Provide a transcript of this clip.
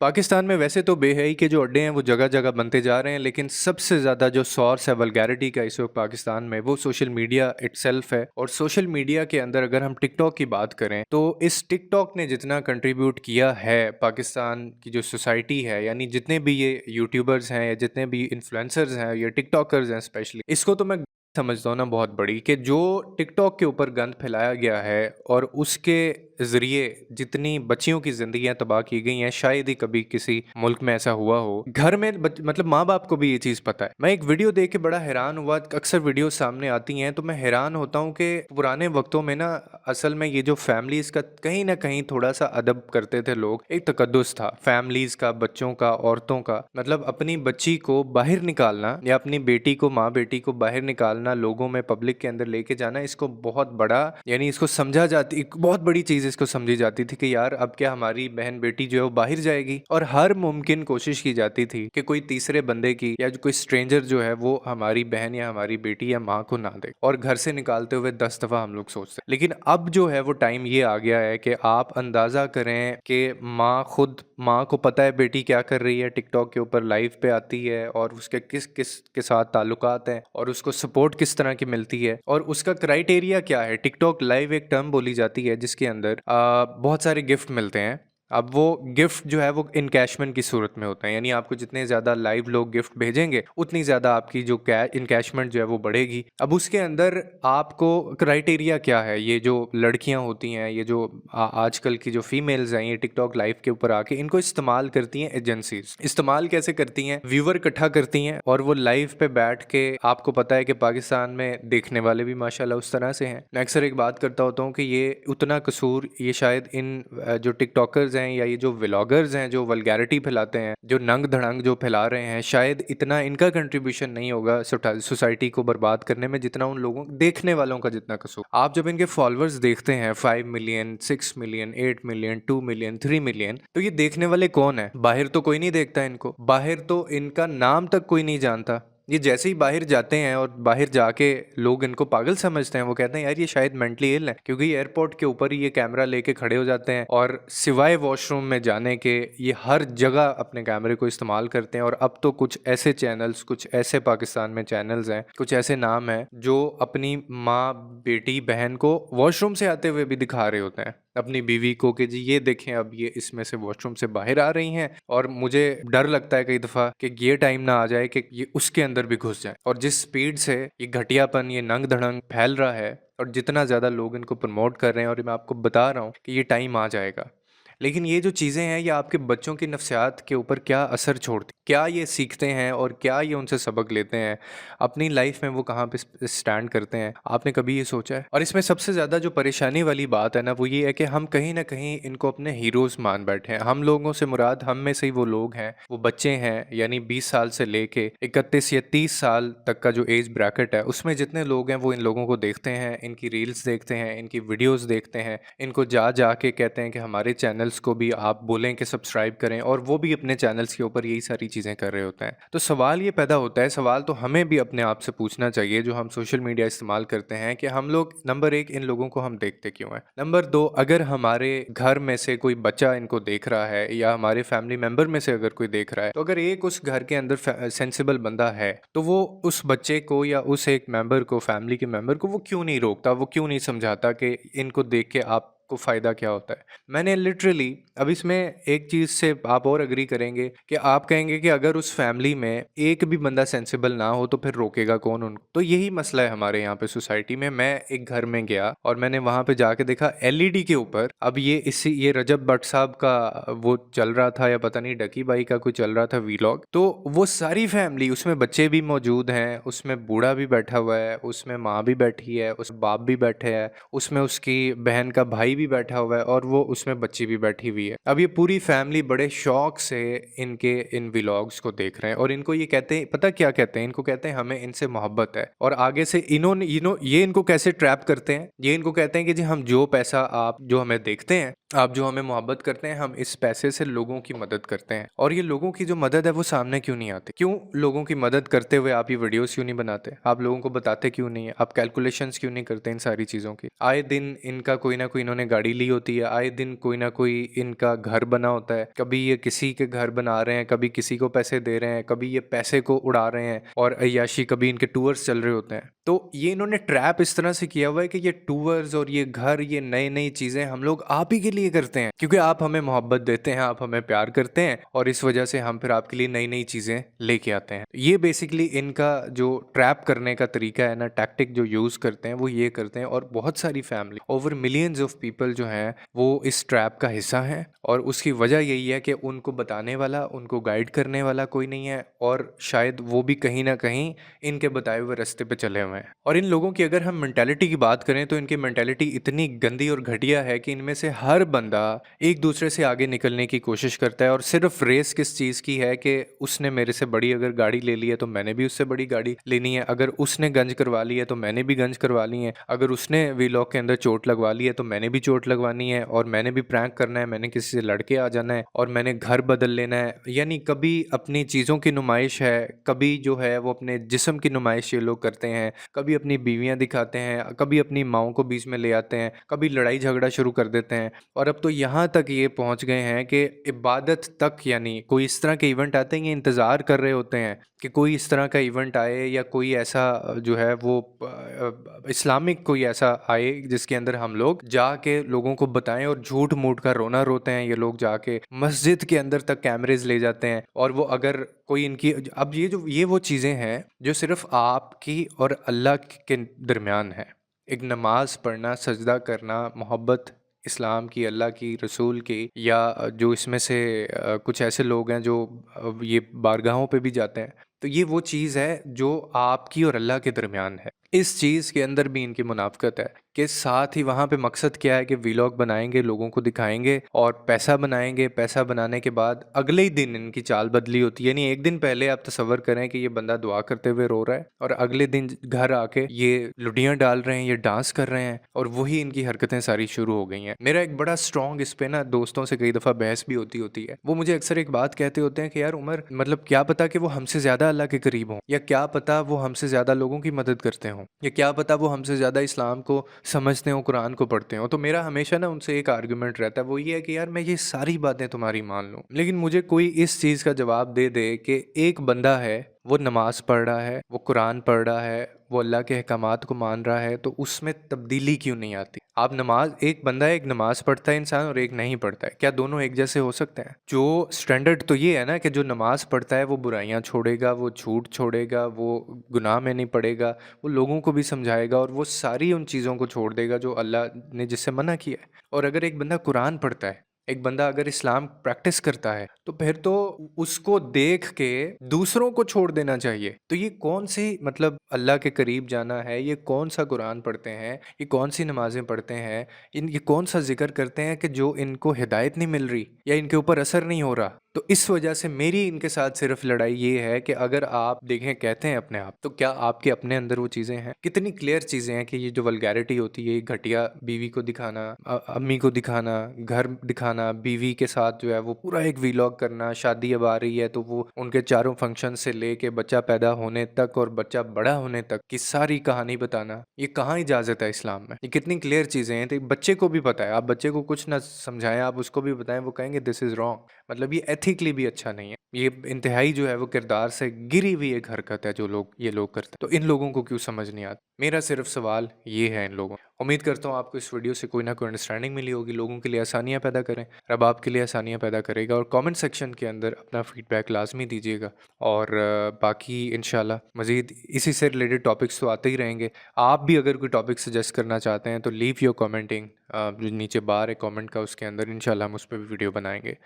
पाकिस्तान में वैसे तो बेहयाई के जो अड्डे हैं वो जगह जगह बनते जा रहे हैं, लेकिन सबसे ज़्यादा जो सोर्स है वल्गैरिटी का इस वक्त पाकिस्तान में वो सोशल मीडिया इटसेल्फ है। और सोशल मीडिया के अंदर अगर हम टिकटॉक की बात करें तो इस टिकटॉक ने जितना कंट्रीब्यूट किया है पाकिस्तान की जो सोसाइटी है, यानी जितने भी ये यूट्यूबर्स हैं या जितने भी इन्फ्लुएंसर्स हैं या टिकटॉकर्स हैं स्पेशली, इसको तो मैं समझता हूँ ना बहुत बड़ी, कि जो टिकटॉक के ऊपर गंद फैलाया गया है और उसके ज़रिए जितनी बच्चियों की ज़िंदगियां तबाह की गई हैं, शायद ही कभी किसी मुल्क में ऐसा हुआ हो। घर में मतलब माँ बाप को भी ये चीज़ पता है। मैं एक वीडियो देख के बड़ा हैरान हुआ। अक्सर वीडियो सामने आती हैं तो मैं हैरान होता हूँ कि पुराने वक्तों में ना असल में ये जो फैमिलीज़ का कहीं ना कहीं थोड़ा सा अदब करते थे लोग, एक तकद्दुस था फैमिलीज़ का, बच्चों का, औरतों का। मतलब अपनी बच्ची को बाहर निकालना या अपनी बेटी को, माँ बेटी को बाहर निकालना, लोगों में पब्लिक के अंदर लेके जाना, इसको बहुत बड़ा, यानी इसको समझा जाती, एक बहुत बड़ी चीज़ इसको समझी जाती थी कि यार अब क्या हमारी बहन बेटी जो है वो बाहर जाएगी। और हर मुमकिन कोशिश की जाती थी कि कोई तीसरे बंदे की या कोई स्ट्रेंजर जो है वो हमारी बहन या हमारी बेटी या माँ को ना दे। और घर से निकालते हुए 10 दफ़ा हम लोग सोचते। लेकिन अब जो है वो टाइम ये आ गया है कि आप अंदाज़ा करें कि माँ को पता है बेटी क्या कर रही है, टिकटॉक के ऊपर लाइव पे आती है और उसके किस किस के साथ ताल्लुकात हैं और उसको सपोर्ट किस तरह की मिलती है और उसका क्राइटेरिया क्या है। टिकटॉक लाइव एक टर्म बोली जाती है जिसके अंदर बहुत सारे गिफ्ट मिलते हैं। अब वो गिफ्ट जो है वो इनकैशमेंट की सूरत में होता है, यानी आपको जितने ज़्यादा लाइव लोग गिफ्ट भेजेंगे उतनी ज़्यादा आपकी जो इनकैशमेंट जो है वो बढ़ेगी। अब उसके अंदर आपको क्राइटेरिया क्या है, ये जो लड़कियां होती हैं, ये जो आजकल की जो फीमेल्स हैं, ये टिकटॉक लाइव के ऊपर आके इनको इस्तेमाल करती हैं एजेंसीज। इस्तेमाल कैसे करती हैं? व्यूवर इकट्ठा करती हैं और वो लाइव पे बैठ के, आपको पता है कि पाकिस्तान में देखने वाले भी माशाल्लाह उस तरह से हैं। मैं अक्सर एक बात करता होता हूँ कि ये उतना कसूर ये शायद इन जो टिकटॉकर्स हैं या ये जो व्लॉगर्स हैं जो वल्गैरिटी फैलाते हैं, जो नंग धड़ंग जो फैला रहे हैं, शायद इतना इनका कंट्रीब्यूशन नहीं होगा सोसाइटी को बर्बाद करने में जितना उन लोगों देखने वालों का जितना कसूर। आप जब इनके फॉलोअर्स देखते हैं 5 million, 6 million, 8 million, 2 million, 3 million, तो ये देखने वाले कौन है? बाहर तो कोई नहीं देखता इनको, बाहर तो इनका नाम तक कोई नहीं जानता। ये जैसे ही बाहर जाते हैं और बाहर जाके लोग इनको पागल समझते हैं, वो कहते हैं यार ये शायद मेंटली इल है, क्योंकि एयरपोर्ट के ऊपर ही ये कैमरा लेके खड़े हो जाते हैं और सिवाय वॉशरूम में जाने के ये हर जगह अपने कैमरे को इस्तेमाल करते हैं। और अब तो कुछ ऐसे चैनल्स, कुछ ऐसे पाकिस्तान में चैनल्स हैं, कुछ ऐसे नाम हैं जो अपनी माँ, बेटी, बहन को वॉशरूम से आते हुए भी दिखा रहे होते हैं, अपनी बीवी को, कि जी ये देखें अब ये इसमें से वॉशरूम से बाहर आ रही हैं। और मुझे डर लगता है कई दफ़ा कि ये टाइम ना आ जाए कि ये उसके अंदर भी घुस जाए। और जिस स्पीड से ये घटियापन, ये नंग धड़ंग फैल रहा है और जितना ज़्यादा लोग इनको प्रमोट कर रहे हैं, और मैं आपको बता रहा हूँ कि ये टाइम आ जाएगा। लेकिन ये जो चीज़ें हैं ये आपके बच्चों की नफ्सियात के ऊपर क्या असर छोड़ती, क्या ये सीखते हैं और क्या ये उनसे सबक लेते हैं, अपनी लाइफ में वो कहाँ पे स्टैंड करते हैं? आपने कभी ये सोचा है? और इसमें सबसे ज़्यादा जो परेशानी वाली बात है ना वो ये है कि हम कहीं ना कहीं इनको अपने हीरोज़ मान बैठे हैं। हम लोगों से मुराद हम में से ही वो लोग हैं, वो बच्चे हैं, यानी 20 साल से लेके 31 या 30 साल तक का जो एज ब्रैकेट है उसमें जितने लोग हैं वो इन लोगों को देखते हैं, इनकी रील्स देखते हैं, इनकी वीडियोज़ देखते हैं, इनको जा जा के कहते हैं कि हमारे चैनल्स को भी आप बोलें कि सब्सक्राइब करें, और वो भी अपने चैनल्स के ऊपर यही सारी चीज़ें कर रहे होते हैं। तो सवाल ये पैदा होता है, सवाल तो हमें भी अपने आप से पूछना चाहिए जो हम सोशल मीडिया इस्तेमाल करते हैं, कि हम लोग नंबर एक इन लोगों को हम देखते क्यों हैं? नंबर दो, अगर हमारे घर में से कोई बच्चा इनको देख रहा है या हमारे फैमिली मेम्बर में से अगर कोई देख रहा है, तो अगर एक उस घर के अंदर सेंसिबल बंदा है तो वो उस बच्चे को या उस एक मेंबर को, फैमिली के मेंबर को, वो क्यों नहीं रोकता, वो क्यों नहीं समझाता कि इनको देख के आप को फ़ायदा क्या होता है? मैंने लिटरली, अब इसमें एक चीज़ से आप और एग्री करेंगे कि आप कहेंगे कि अगर उस फैमिली में एक भी बंदा सेंसिबल ना हो तो फिर रोकेगा कौन उनको? तो यही मसला है हमारे यहाँ पे सोसाइटी में। मैं एक घर में गया और मैंने वहाँ पे जाके देखा एलईडी के ऊपर, अब ये रजब भट्ट साहब का वो चल रहा था या पता नहीं डकी बाई का कोई चल रहा था वीलॉग, तो वो सारी फैमिली, उसमें बच्चे भी मौजूद हैं, उसमें बूढ़ा भी बैठा हुआ है, उसमें माँ भी बैठी है, उस बाप भी बैठे हैं, उसमें उसकी बहन का भाई भी बैठा हुआ है और वो उसमें बच्ची भी बैठी हुई है। अब ये पूरी फैमिली बड़े शौक से इनके इन व्लॉग्स को देख रहे हैं और इनको ये कहते हैं, पता क्या कहते हैं? इनको कहते हैं हमें इनसे मोहब्बत है। और आगे से इन्होंने ये इनको कैसे ट्रैप करते हैं? ये इनको कहते हैं कि जी हम जो पैसा, आप जो हमें देखते हैं, आप जो हमें मोहब्बत करते हैं, हम इस पैसे से लोगों की मदद करते हैं। और ये लोगों की जो मदद है वो सामने क्यों नहीं आती? क्यों लोगों की मदद करते हुए आप ये वीडियोस क्यों नहीं बनाते? आप लोगों को बताते क्यों नहीं है? आप कैलकुलेशंस क्यों नहीं करते इन सारी चीज़ों की? आए दिन इनका कोई ना कोई इन्होंने गाड़ी ली होती है, आए दिन कोई ना कोई इनका घर बना होता है, कभी ये किसी के घर बना रहे हैं, कभी किसी को पैसे दे रहे हैं, कभी ये पैसे को उड़ा रहे हैं और अय्याशी, कभी इनके टूर्स चल रहे होते हैं। तो ये इन्होंने ट्रैप इस तरह से किया हुआ है कि ये टूर्स और ये घर, ये नई नई चीज़ें हम लोग आप ही के लिए करते हैं, क्योंकि आप हमें मोहब्बत देते हैं, आप हमें प्यार करते हैं और इस वजह से हम फिर आपके लिए नई नई चीज़ें लेके आते हैं। ये बेसिकली इनका जो ट्रैप करने का तरीका है ना, टैक्टिक जो यूज़ करते हैं वो ये करते हैं। और बहुत सारी family, over millions of people जो हैं वो इस ट्रैप का हिस्सा हैं और उसकी वजह यही है कि उनको बताने वाला, उनको गाइड करने वाला कोई नहीं है और शायद वो भी कहीं ना कहीं इनके बताए हुए रास्ते पे चले हुए हैं। और इन लोगों की अगर हम मेंटालिटी की बात करें तो इनकी मेंटालिटी इतनी गंदी और घटिया है कि इनमें से हर बंदा एक दूसरे से आगे निकलने की कोशिश करता है। और सिर्फ रेस किस चीज़ की है कि उसने मेरे से बड़ी अगर गाड़ी ले ली है तो मैंने भी उससे बड़ी गाड़ी लेनी है, अगर उसने गंज करवा ली है तो मैंने भी गंज करवा ली है, अगर उसने वीलॉग के अंदर चोट लगवा ली है तो मैंने भी चोट लगवानी है, और मैंने भी प्रैंक करना है, मैंने किसी से लड़के आ जाना है, और मैंने घर बदल लेना है। यानी कभी अपनी चीज़ों की नुमाइश है, कभी जो है वो अपने जिस्म की नुमाइश ये लोग करते हैं, कभी अपनी बीवियां दिखाते हैं, कभी अपनी माओं को बीच में ले आते हैं, कभी लड़ाई झगड़ा शुरू कर देते हैं। और अब तो यहाँ तक ये पहुँच गए हैं कि इबादत तक, यानी कोई इस तरह के इवेंट आते हैं, ये इंतज़ार कर रहे होते हैं कि कोई इस तरह का इवेंट आए या कोई ऐसा जो है वो इस्लामिक कोई ऐसा आए जिसके अंदर हम लोग जाके लोगों को बताएं। और झूठ मूठ का रोना रोते हैं ये लोग, जाके मस्जिद के अंदर तक कैमरेज ले जाते हैं। और वो अगर कोई इनकी, अब ये वो चीज़ें हैं जो सिर्फ आपकी और अल्लाह के दरमियान है। एक नमाज पढ़ना, सजदा करना, मोहब्बत इस्लाम की, अल्लाह की, रसूल की, या जो इसमें से कुछ ऐसे लोग हैं जो ये बारगाहों पे भी जाते हैं, तो ये वो चीज़ है जो आपकी और अल्लाह के दरमियान है। इस चीज़ के अंदर भी इनकी मुनाफ़क़त है कि साथ ही वहाँ पे मकसद क्या है कि व्लॉग बनाएंगे, लोगों को दिखाएंगे और पैसा बनाएंगे। पैसा बनाने के बाद अगले ही दिन इनकी चाल बदली होती है। यानी एक दिन पहले आप तसव्वुर करें कि ये बंदा दुआ करते हुए रो रहा है और अगले दिन घर आके ये लुडियाँ डाल रहे हैं, ये डांस कर रहे हैं और वही इनकी हरकतें सारी शुरू हो गई हैं। मेरा एक बड़ा स्ट्रॉन्ग इस पे ना दोस्तों से कई दफ़ा बहस भी होती है। वो मुझे अक्सर एक बात कहते होते हैं कि यार उमर, मतलब क्या पता कि वो हमसे ज़्यादा अल्लाह के करीब हों, या क्या पता वो हमसे ज़्यादा लोगों की मदद करते हों, या क्या पता वो हमसे ज़्यादा इस्लाम को समझते हो, कुरान को पढ़ते हो। तो मेरा हमेशा ना उनसे एक आर्गुमेंट रहता है, वो ये है कि यार मैं ये सारी बातें तुम्हारी मान लूँ, लेकिन मुझे कोई इस चीज़ का जवाब दे दे कि एक बंदा है, वो नमाज पढ़ रहा है, वो कुरान पढ़ रहा है, वो अल्लाह के अहकामात को मान रहा है, तो उसमें तब्दीली क्यों नहीं आती? आप नमाज, एक बंदा है, एक नमाज पढ़ता है इंसान और एक नहीं पढ़ता है, क्या दोनों एक जैसे हो सकते हैं? जो स्टैंडर्ड तो ये है ना कि जो नमाज पढ़ता है वो बुराइयां छोड़ेगा, वो झूठ छोड़ेगा, वो गुनाह में नहीं पड़ेगा, वो लोगों को भी समझाएगा और वो सारी उन चीज़ों को छोड़ देगा जो अल्लाह ने जिससे मना किया है। और अगर एक बंदा कुरान पढ़ता है, एक बंदा अगर इस्लाम प्रैक्टिस करता है, तो फिर तो उसको देख के दूसरों को छोड़ देना चाहिए। तो ये कौन सी, मतलब अल्लाह के करीब जाना है, ये कौन सा कुरान पढ़ते हैं, ये कौन सी नमाजें पढ़ते हैं, ये कौन सा जिक्र करते हैं कि जो इनको हिदायत नहीं मिल रही या इनके ऊपर असर नहीं हो रहा। तो इस वजह से मेरी इनके साथ सिर्फ लड़ाई ये है कि अगर आप देखें, कहते हैं अपने आप, तो क्या आपके अपने अंदर वो चीज़ें हैं? कितनी क्लियर चीज़ें हैं कि ये जो वल्गैरिटी होती है, घटिया बीवी को दिखाना, अम्मी को दिखाना, घर दिखाना, बीवी के साथ जो है वो पूरा एक वीलॉग करना, शादी अब आ रही है तो वो उनके चारों फंक्शन से लेके बच्चा पैदा होने तक और बच्चा बड़ा होने तक की सारी कहानी बताना, ये कहाँ इजाज़त है इस्लाम में? ये कितनी क्लियर चीज़ें हैं। तो बच्चे को भी पता है, आप बच्चे को कुछ ना समझाएं, आप उसको भी बताएं, वो कहेंगे दिस इज़ रॉन्ग। मतलब ये एथिकली भी अच्छा नहीं है। ये इंतहाई जो है वो किरदार से गिरी हुई एक हरकत है जो लोग, ये लोग करते हैं। तो इन लोगों को क्यों समझ नहीं आता? मेरा सिर्फ सवाल ये है इन लोगों। उम्मीद करता हूँ आपको इस वीडियो से कोई ना कोई अंडरस्टैंडिंग मिली होगी। लोगों के लिए आसानियाँ पैदा करें, रब आपके लिए आसानियाँ पैदा करेगा। और कमेंट सेक्शन के अंदर अपना फीडबैक लाजमी दीजिएगा। और बाकी इंशाल्लाह मज़ीद इसी से रिलेटेड टॉपिक्स तो आते ही रहेंगे। आप भी अगर कोई टॉपिक सजेस्ट करना चाहते हैं तो लीव योर कमेंटिंग, जो नीचे बार है कमेंट का, उसके अंदर इंशाल्लाह हम उस पर भी वीडियो बनाएंगे।